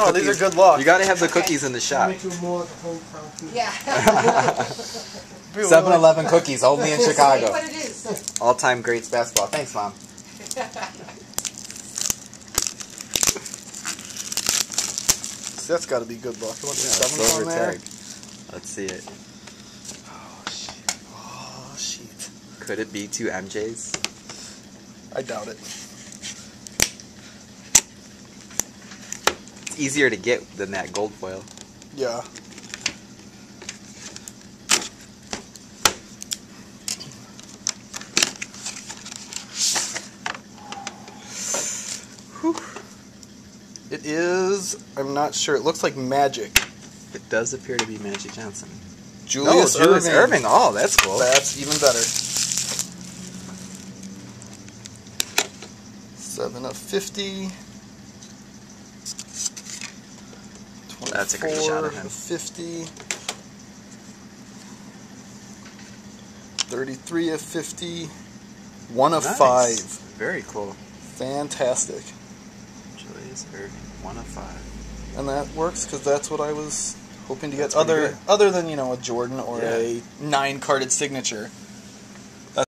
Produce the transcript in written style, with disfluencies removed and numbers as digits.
Oh, these are good luck. You gotta have the cookies in the shop. Yeah. 7-Eleven cookies, only in Chicago. What it is. All-time greats basketball. Thanks, Mom. So that's got to be good luck. I want the Yeah, 7 on there. tag. Let's see it. Oh, shit. Oh, shit. Could it be 2 MJs? I doubt it. It's easier to get than that gold foil. Yeah. Whew. It is, I'm not sure, it looks like Magic. It does appear to be Magic Johnson. Julius Irving. Oh, that's cool. That's even better. 7 of 50. That's a great shot of him. 50. 33 of 50. 1 of Nice. 5. Very cool. Fantastic. Julius Irving, 1 of 5. And that works because that's what I was hoping to get. That's pretty good. Other than, you know, a Jordan or Yeah. a 9-carded signature.